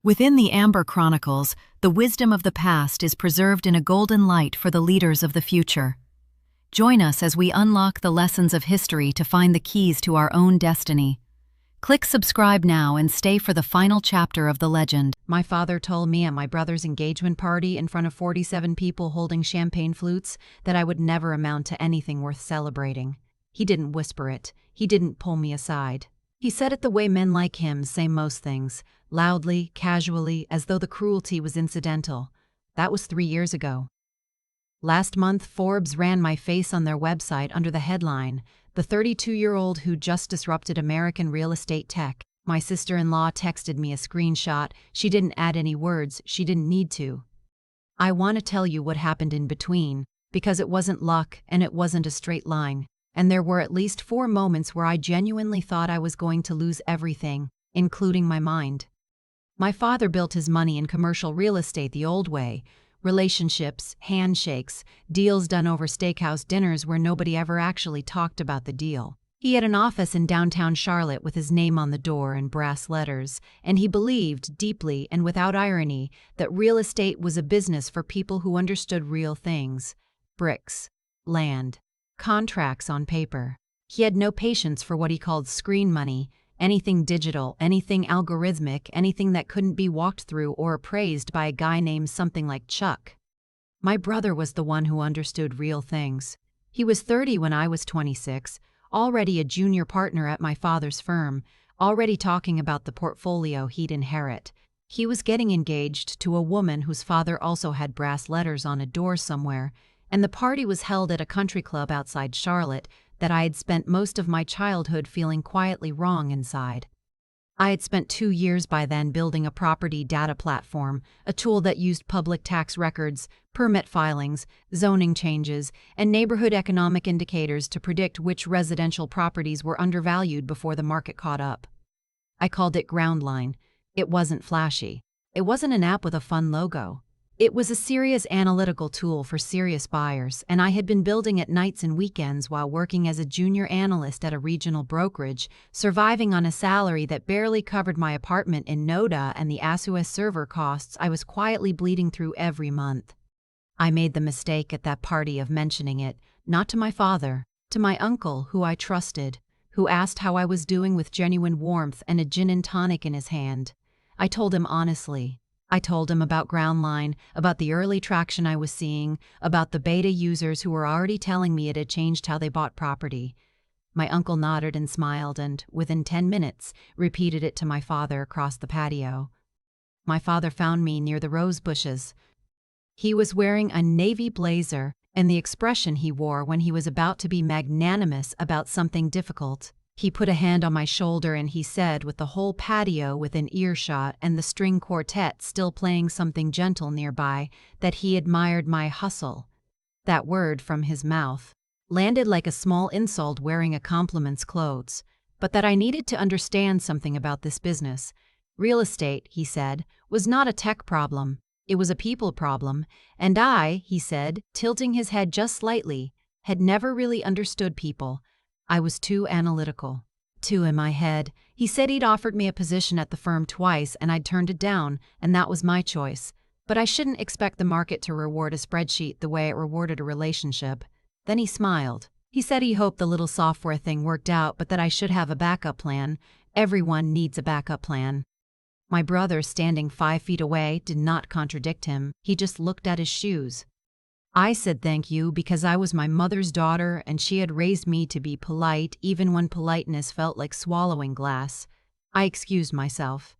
Within the Amber Chronicles, the wisdom of the past is preserved in a golden light for the leaders of the future. Join us as we unlock the lessons of history to find the keys to our own destiny. Click subscribe now and stay for the final chapter of the legend. My father told me at my brother's engagement party in front of 47 people holding champagne flutes that I would never amount to anything worth celebrating. He didn't whisper it. He didn't pull me aside. He said it the way men like him say most things, loudly, casually, as though the cruelty was incidental. That was 3 years ago. Last month, Forbes ran my face on their website under the headline, "The 32-year-old who just disrupted American real estate tech." My sister-in-law texted me a screenshot. She didn't add any words. She didn't need to. I want to tell you what happened in between, because it wasn't luck and it wasn't a straight line. And there were at least 4 moments where I genuinely thought I was going to lose everything, including my mind. My father built his money in commercial real estate the old way. Relationships, handshakes, deals done over steakhouse dinners where nobody ever actually talked about the deal. He had an office in downtown Charlotte with his name on the door in brass letters, and he believed deeply and without irony that real estate was a business for people who understood real things: bricks, land, contracts on paper. He had no patience for what he called screen money, anything digital, anything algorithmic, anything that couldn't be walked through or appraised by a guy named something like Chuck. My brother was the one who understood real things. He was 30 when I was 26, already a junior partner at my father's firm, already talking about the portfolio he'd inherit. He was getting engaged to a woman whose father also had brass letters on a door somewhere, and the party was held at a country club outside Charlotte that I had spent most of my childhood feeling quietly wrong inside. I had spent 2 years by then building a property data platform, a tool that used public tax records, permit filings, zoning changes, and neighborhood economic indicators to predict which residential properties were undervalued before the market caught up. I called it Groundline. It wasn't flashy. It wasn't an app with a fun logo. It was a serious analytical tool for serious buyers, and I had been building it nights and weekends while working as a junior analyst at a regional brokerage, surviving on a salary that barely covered my apartment in Noda and the ASUS server costs I was quietly bleeding through every month. I made the mistake at that party of mentioning it, not to my father, to my uncle, who I trusted, who asked how I was doing with genuine warmth and a gin and tonic in his hand. I told him honestly. I told him about Groundline, about the early traction I was seeing, about the beta users who were already telling me it had changed how they bought property. My uncle nodded and smiled and, within 10 minutes, repeated it to my father across the patio. My father found me near the rose bushes. He was wearing a navy blazer, and the expression he wore when he was about to be magnanimous about something difficult. He put a hand on my shoulder and he said, with the whole patio within earshot and the string quartet still playing something gentle nearby, that he admired my hustle. That word from his mouth landed like a small insult wearing a compliment's clothes, but that I needed to understand something about this business. Real estate, he said, was not a tech problem. It was a people problem, and I, he said, tilting his head just slightly, had never really understood people. I was too analytical, too in my head. He said he'd offered me a position at the firm twice and I'd turned it down, and that was my choice. But I shouldn't expect the market to reward a spreadsheet the way it rewarded a relationship. Then he smiled. He said he hoped the little software thing worked out, but that I should have a backup plan. Everyone needs a backup plan. My brother, standing 5 feet away, did not contradict him. He just looked at his shoes. I said thank you because I was my mother's daughter and she had raised me to be polite even when politeness felt like swallowing glass. I excused myself.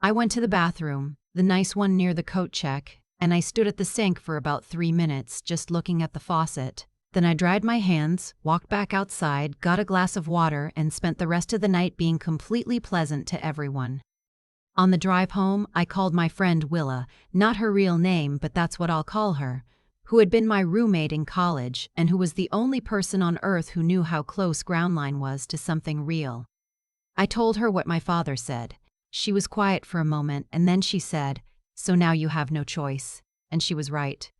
I went to the bathroom, the nice one near the coat check, and I stood at the sink for about 3 minutes just looking at the faucet. Then I dried my hands, walked back outside, got a glass of water, and spent the rest of the night being completely pleasant to everyone. On the drive home, I called my friend Willa, not her real name, but that's what I'll call her, who had been my roommate in college and who was the only person on earth who knew how close Groundline was to something real. I told her what my father said. She was quiet for a moment, and then she said, "So now you have no choice." And she was right.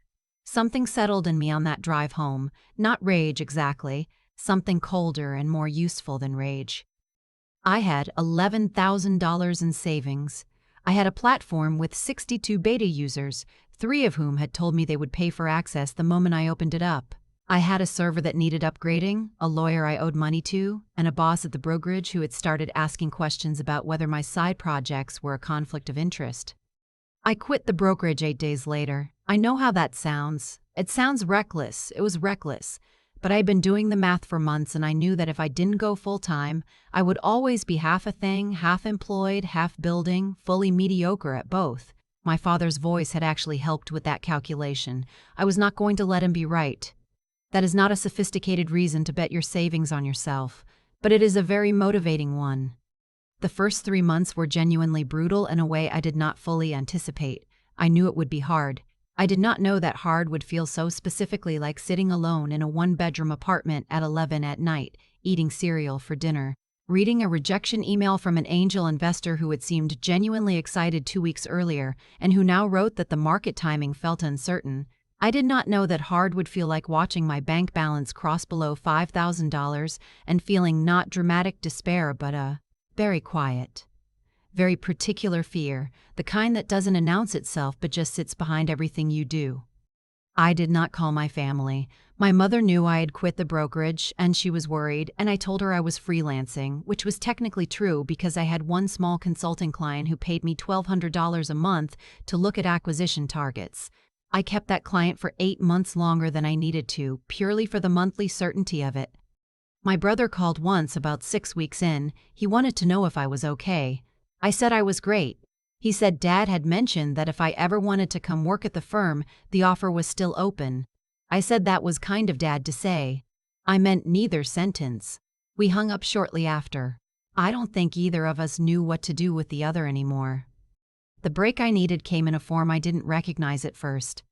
Something settled in me on that drive home, not rage exactly, something colder and more useful than rage. I had $11,000 in savings. I had a platform with 62 beta users, 3 of whom had told me they would pay for access the moment I opened it up. I had a server that needed upgrading, a lawyer I owed money to, and a boss at the brokerage who had started asking questions about whether my side projects were a conflict of interest. I quit the brokerage 8 days later. I know how that sounds. It sounds reckless. It was reckless. But I'd been doing the math for months, and I knew that if I didn't go full-time, I would always be half a thing, half employed, half building, fully mediocre at both. My father's voice had actually helped with that calculation. I was not going to let him be right. That is not a sophisticated reason to bet your savings on yourself, but it is a very motivating one. The first 3 months were genuinely brutal in a way I did not fully anticipate. I knew it would be hard. I did not know that hard would feel so specifically like sitting alone in a one-bedroom apartment at 11 at night, eating cereal for dinner, reading a rejection email from an angel investor who had seemed genuinely excited 2 weeks earlier and who now wrote that the market timing felt uncertain. I did not know that hard would feel like watching my bank balance cross below $5,000 and feeling not dramatic despair but a very quiet, very particular fear, the kind that doesn't announce itself but just sits behind everything you do. I did not call my family. My mother knew I had quit the brokerage, and she was worried, and I told her I was freelancing, which was technically true because I had one small consulting client who paid me $1,200 a month to look at acquisition targets. I kept that client for 8 months longer than I needed to, purely for the monthly certainty of it. My brother called once about 6 weeks in. He wanted to know if I was okay. I said I was great. He said Dad had mentioned that if I ever wanted to come work at the firm, the offer was still open. I said that was kind of Dad to say. I meant neither sentence. We hung up shortly after. I don't think either of us knew what to do with the other anymore. The break I needed came in a form I didn't recognize at first.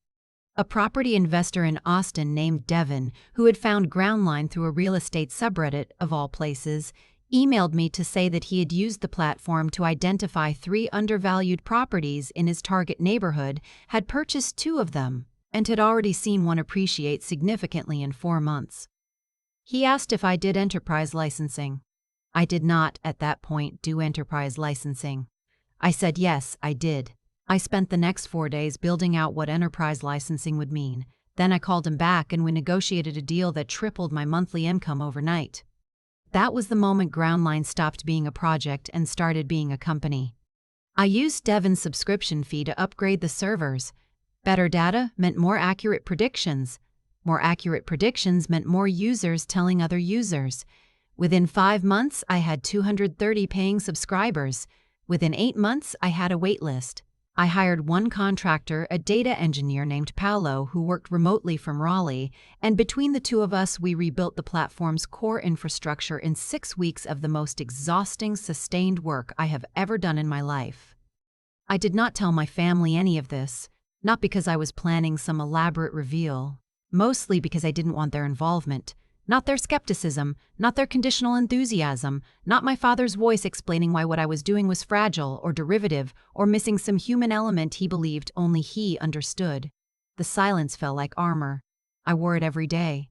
A property investor in Austin named Devin, who had found Groundline through a real estate subreddit, of all places, emailed me to say that he had used the platform to identify 3 undervalued properties in his target neighborhood, had purchased 2 of them, and had already seen one appreciate significantly in 4 months. He asked if I did enterprise licensing. I did not, at that point, do enterprise licensing. I said yes, I did. I spent the next 4 days building out what enterprise licensing would mean. Then I called him back and we negotiated a deal that tripled my monthly income overnight. That was the moment Groundline stopped being a project and started being a company. I used Devin's subscription fee to upgrade the servers. Better data meant more accurate predictions. More accurate predictions meant more users telling other users. Within 5 months, I had 230 paying subscribers. Within 8 months, I had a wait list. I hired one contractor, a data engineer named Paolo, who worked remotely from Raleigh, and between the 2 of us, we rebuilt the platform's core infrastructure in 6 weeks of the most exhausting, sustained work I have ever done in my life. I did not tell my family any of this, not because I was planning some elaborate reveal, mostly because I didn't want their involvement. Not their skepticism, not their conditional enthusiasm, not my father's voice explaining why what I was doing was fragile or derivative or missing some human element he believed only he understood. The silence fell like armor. I wore it every day.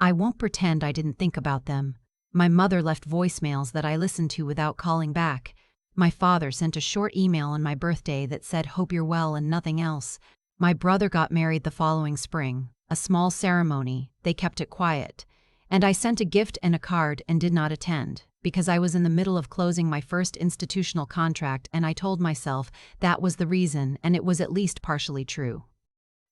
I won't pretend I didn't think about them. My mother left voicemails that I listened to without calling back. My father sent a short email on my birthday that said, "Hope you're well," and nothing else. My brother got married the following spring. A small ceremony. They kept it quiet. And I sent a gift and a card and did not attend, because I was in the middle of closing my first institutional contract and I told myself that was the reason, and it was at least partially true.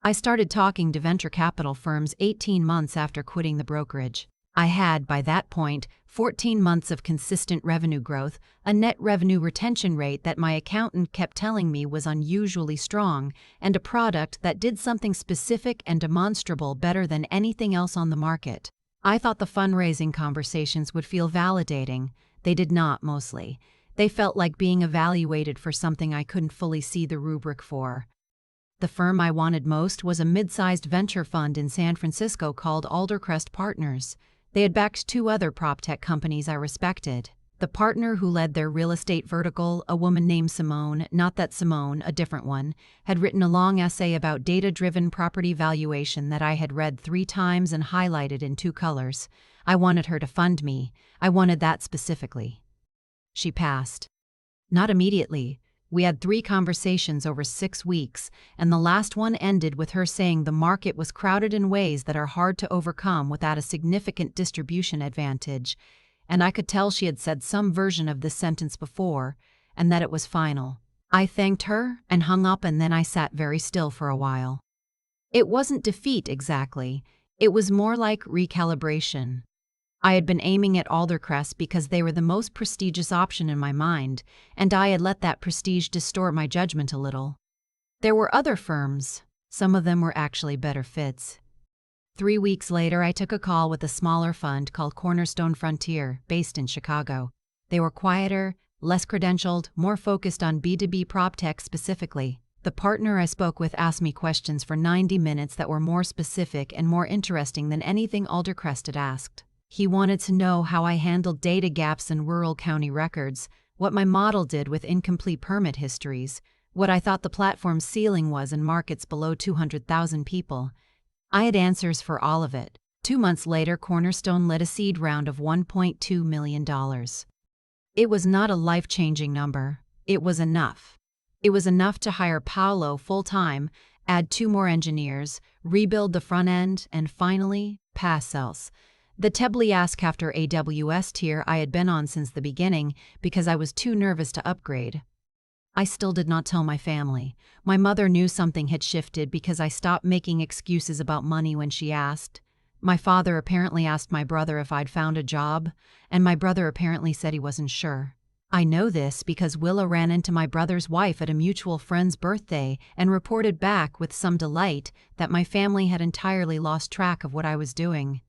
I started talking to venture capital firms 18 months after quitting the brokerage. I had, by that point, 14 months of consistent revenue growth, a net revenue retention rate that my accountant kept telling me was unusually strong, and a product that did something specific and demonstrable better than anything else on the market. I thought the fundraising conversations would feel validating. They did not, mostly. They felt like being evaluated for something I couldn't fully see the rubric for. The firm I wanted most was a mid-sized venture fund in San Francisco called Aldercrest Partners. They had backed 2 other prop-tech companies I respected. The partner who led their real estate vertical, a woman named Simone, not that Simone, a different one, had written a long essay about data-driven property valuation that I had read 3 times and highlighted in 2 colors. I wanted her to fund me. I wanted that specifically. She passed. Not immediately. We had 3 conversations over 6 weeks, and the last one ended with her saying the market was crowded in ways that are hard to overcome without a significant distribution advantage, and I could tell she had said some version of this sentence before, and that it was final. I thanked her and hung up, and then I sat very still for a while. It wasn't defeat exactly, it was more like recalibration. I had been aiming at Aldercrest because they were the most prestigious option in my mind, and I had let that prestige distort my judgment a little. There were other firms. Some of them were actually better fits. 3 weeks later, I took a call with a smaller fund called Cornerstone Frontier, based in Chicago. They were quieter, less credentialed, more focused on B2B PropTech specifically. The partner I spoke with asked me questions for 90 minutes that were more specific and more interesting than anything Aldercrest had asked. He wanted to know how I handled data gaps in rural county records, what my model did with incomplete permit histories, what I thought the platform's ceiling was in markets below 200,000 people. I had answers for all of it. 2 months later, Cornerstone led a seed round of $1.2 million. It was not a life-changing number. It was enough. It was enough to hire Paolo full-time, add 2 more engineers, rebuild the front end, and finally, pass sales. The Tebliask after AWS tier I had been on since the beginning because I was too nervous to upgrade. I still did not tell my family. My mother knew something had shifted because I stopped making excuses about money when she asked. My father apparently asked my brother if I'd found a job, and my brother apparently said he wasn't sure. I know this because Willa ran into my brother's wife at a mutual friend's birthday and reported back with some delight that my family had entirely lost track of what I was doing.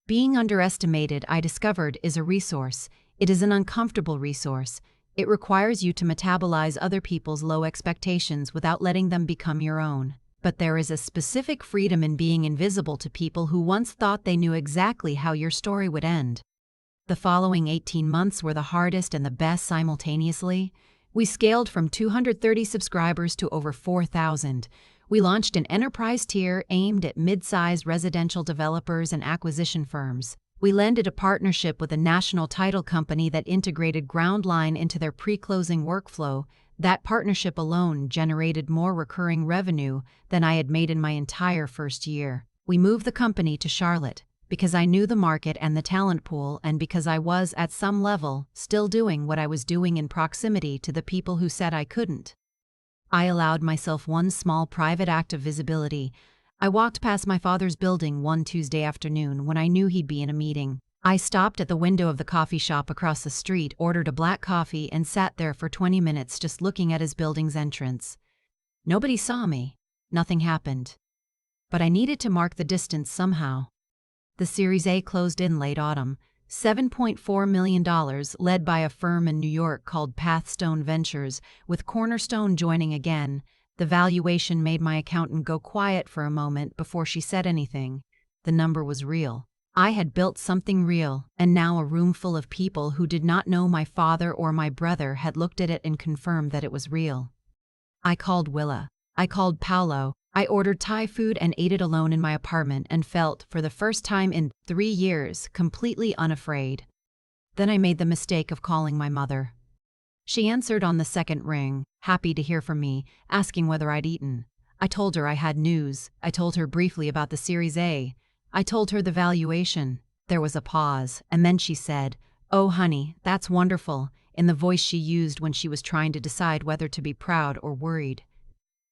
Being underestimated, I discovered, is a resource. It is an uncomfortable resource. It requires you to metabolize other people's low expectations without letting them become your own. But there is a specific freedom in being invisible to people who once thought they knew exactly how your story would end. The following 18 months were the hardest and the best simultaneously. We scaled from 230 subscribers to over 4,000. We launched an enterprise tier aimed at mid-sized residential developers and acquisition firms. We landed a partnership with a national title company that integrated Groundline into their pre-closing workflow. That partnership alone generated more recurring revenue than I had made in my entire first year. We moved the company to Charlotte because I knew the market and the talent pool, and because I was, at some level, still doing what I was doing in proximity to the people who said I couldn't. I allowed myself one small private act of visibility. I walked past my father's building one Tuesday afternoon when I knew he'd be in a meeting. I stopped at the window of the coffee shop across the street, ordered a black coffee, and sat there for 20 minutes just looking at his building's entrance. Nobody saw me. Nothing happened. But I needed to mark the distance somehow. The Series A closed in late autumn. $7.4 million, led by a firm in New York called Pathstone Ventures, with Cornerstone joining again. The valuation made my accountant go quiet for a moment before she said anything. The number was real. I had built something real, and now a room full of people who did not know my father or my brother had looked at it and confirmed that it was real. I called Willa. I called Paolo. I ordered Thai food and ate it alone in my apartment and felt, for the first time in 3 years, completely unafraid. Then I made the mistake of calling my mother. She answered on the second ring, happy to hear from me, asking whether I'd eaten. I told her I had news. I told her briefly about the Series A. I told her the valuation. There was a pause, and then she said, "Oh, honey, that's wonderful," in the voice she used when she was trying to decide whether to be proud or worried.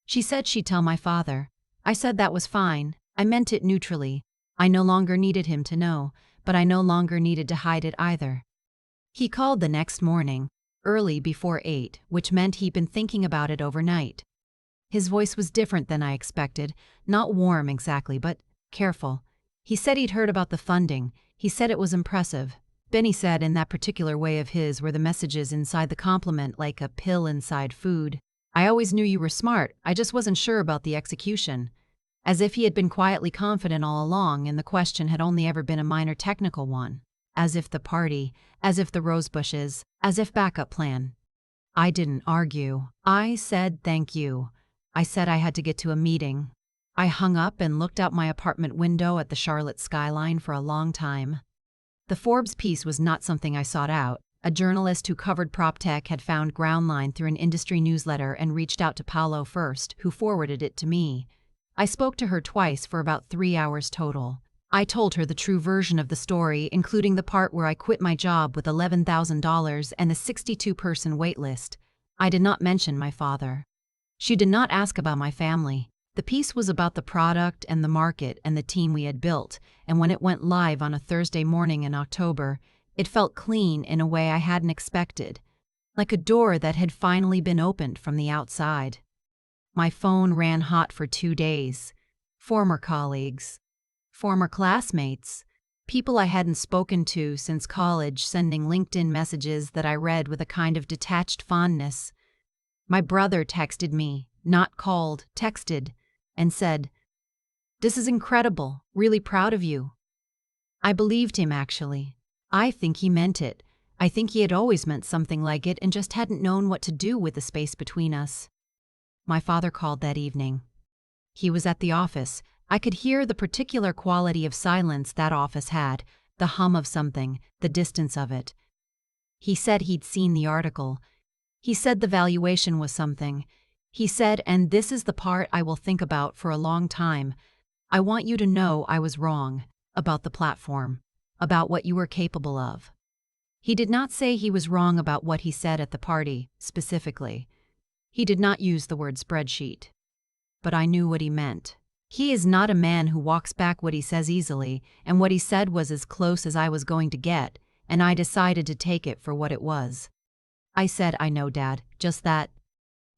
She said she'd tell my father. I said that was fine. I meant it neutrally. I no longer needed him to know, but I no longer needed to hide it either. He called the next morning, early before 8, which meant he'd been thinking about it overnight. His voice was different than I expected, not warm exactly, but careful. He said he'd heard about the funding. He said it was impressive. Benny said in that particular way of his were the messages inside the compliment like a pill inside food. I always knew you were smart, I just wasn't sure about the execution. As if he had been quietly confident all along and the question had only ever been a minor technical one. As if the party, as if the rosebushes, as if backup plan. I didn't argue. I said thank you. I said I had to get to a meeting. I hung up and looked out my apartment window at the Charlotte skyline for a long time. The Forbes piece was not something I sought out. A journalist who covered prop tech had found Groundline through an industry newsletter and reached out to Paolo first, who forwarded it to me. I spoke to her twice for about 3 hours total. I told her the true version of the story, including the part where I quit my job with $11,000 and a 62-person waitlist. I did not mention my father. She did not ask about my family. The piece was about the product and the market and the team we had built, and when it went live on a Thursday morning in October, it felt clean in a way I hadn't expected, like a door that had finally been opened from the outside. My phone ran hot for 2 days. Former colleagues, former classmates, people I hadn't spoken to since college sending LinkedIn messages that I read with a kind of detached fondness. My brother texted me, not called, texted, and said, "This is incredible, really proud of you." I believed him, actually. I think he meant it. I think he had always meant something like it and just hadn't known what to do with the space between us. My father called that evening. He was at the office. I could hear the particular quality of silence that office had, the hum of something, the distance of it. He said he'd seen the article. He said the valuation was something. He said, and this is the part I will think about for a long time, "I want you to know I was wrong about the platform, about what you were capable of." He did not say he was wrong about what he said at the party, specifically. He did not use the word spreadsheet. But I knew what he meant. He is not a man who walks back what he says easily, and what he said was as close as I was going to get, and I decided to take it for what it was. I said, "I know, Dad, just that."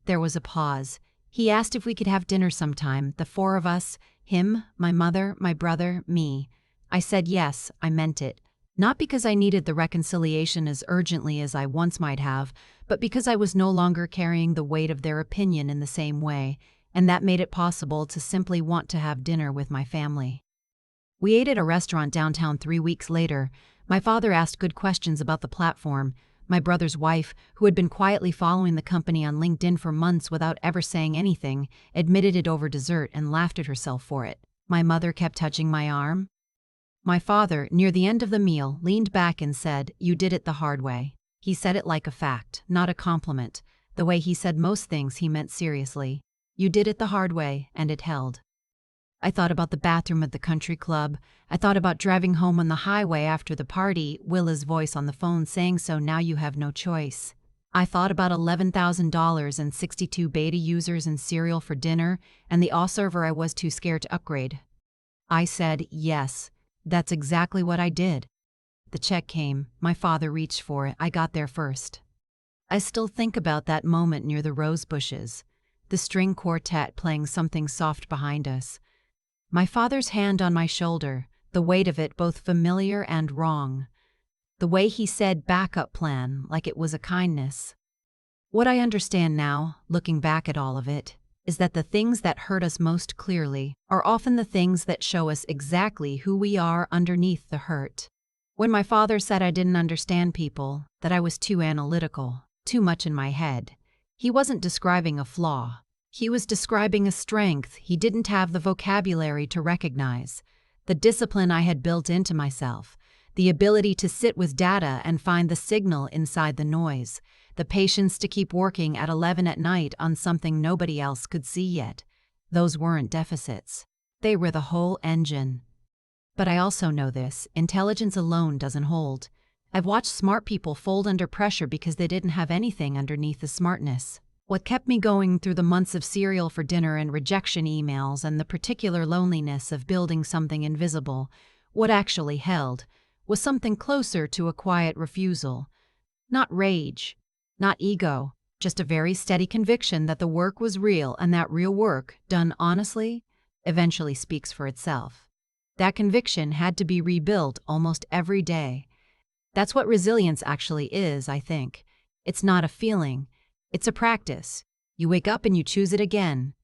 There was a pause. He asked if we could have dinner sometime, the 4 of us, him, my mother, my brother, me. I said yes, I meant it. Not because I needed the reconciliation as urgently as I once might have, but because I was no longer carrying the weight of their opinion in the same way, and that made it possible to simply want to have dinner with my family. We ate at a restaurant downtown 3 weeks later. My father asked good questions about the platform. My brother's wife, who had been quietly following the company on LinkedIn for months without ever saying anything, admitted it over dessert and laughed at herself for it. My mother kept touching my arm. My father, near the end of the meal, leaned back and said, "You did it the hard way." He said it like a fact, not a compliment. The way he said most things he meant seriously. You did it the hard way, and it held. I thought about the bathroom at the country club. I thought about driving home on the highway after the party, Willa's voice on the phone saying, "So now you have no choice." I thought about $11,000 and 62 beta users and cereal for dinner, and the AW server I was too scared to upgrade. I said, yes, that's exactly what I did. The check came. My father reached for it. I got there first. I still think about that moment near the rose bushes, the string quartet playing something soft behind us. My father's hand on my shoulder, the weight of it both familiar and wrong. The way he said backup plan like it was a kindness. What I understand now, looking back at all of it, is that the things that hurt us most clearly are often the things that show us exactly who we are underneath the hurt. When my father said I didn't understand people, that I was too analytical, too much in my head, he wasn't describing a flaw. He was describing a strength he didn't have the vocabulary to recognize, the discipline I had built into myself, the ability to sit with data and find the signal inside the noise, the patience to keep working at 11 at night on something nobody else could see yet. Those weren't deficits. They were the whole engine. But I also know this, intelligence alone doesn't hold. I've watched smart people fold under pressure because they didn't have anything underneath the smartness. What kept me going through the months of cereal for dinner and rejection emails and the particular loneliness of building something invisible, what actually held, was something closer to a quiet refusal. Not rage, not ego, just a very steady conviction that the work was real and that real work, done honestly, eventually speaks for itself. That conviction had to be rebuilt almost every day. That's what resilience actually is, I think. It's not a feeling. It's a practice. You wake up and you choose it again.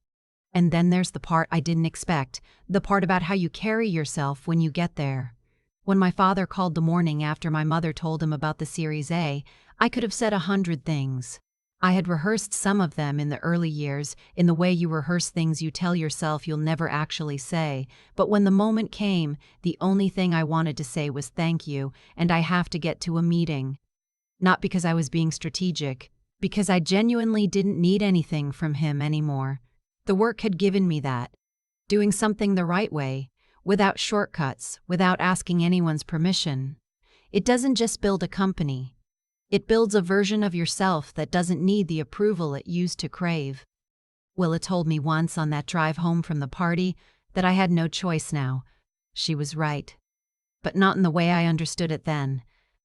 And then there's the part I didn't expect, the part about how you carry yourself when you get there. When my father called the morning after my mother told him about the Series A, I could have said 100 things. I had rehearsed some of them in the early years, in the way you rehearse things you tell yourself you'll never actually say, but when the moment came, the only thing I wanted to say was thank you, and I have to get to a meeting. Not because I was being strategic, because I genuinely didn't need anything from him anymore. The work had given me that. Doing something the right way, without shortcuts, without asking anyone's permission. It doesn't just build a company. It builds a version of yourself that doesn't need the approval it used to crave. Willa told me once on that drive home from the party that I had no choice now. She was right. But not in the way I understood it then.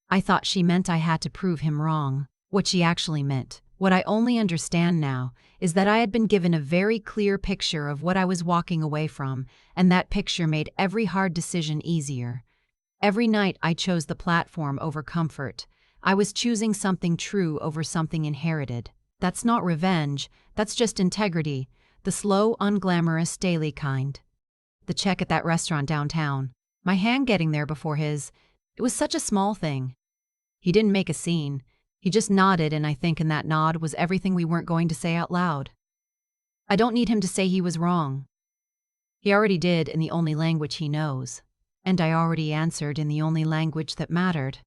I thought she meant I had to prove him wrong. What she actually meant, what I only understand now, is that I had been given a very clear picture of what I was walking away from, and that picture made every hard decision easier. Every night I chose the platform over comfort. I was choosing something true over something inherited. That's not revenge, that's just integrity, the slow, unglamorous, daily kind. The check at that restaurant downtown, my hand getting there before his, it was such a small thing. He didn't make a scene. He just nodded, and I think in that nod was everything we weren't going to say out loud. I don't need him to say he was wrong. He already did in the only language he knows. And I already answered in the only language that mattered.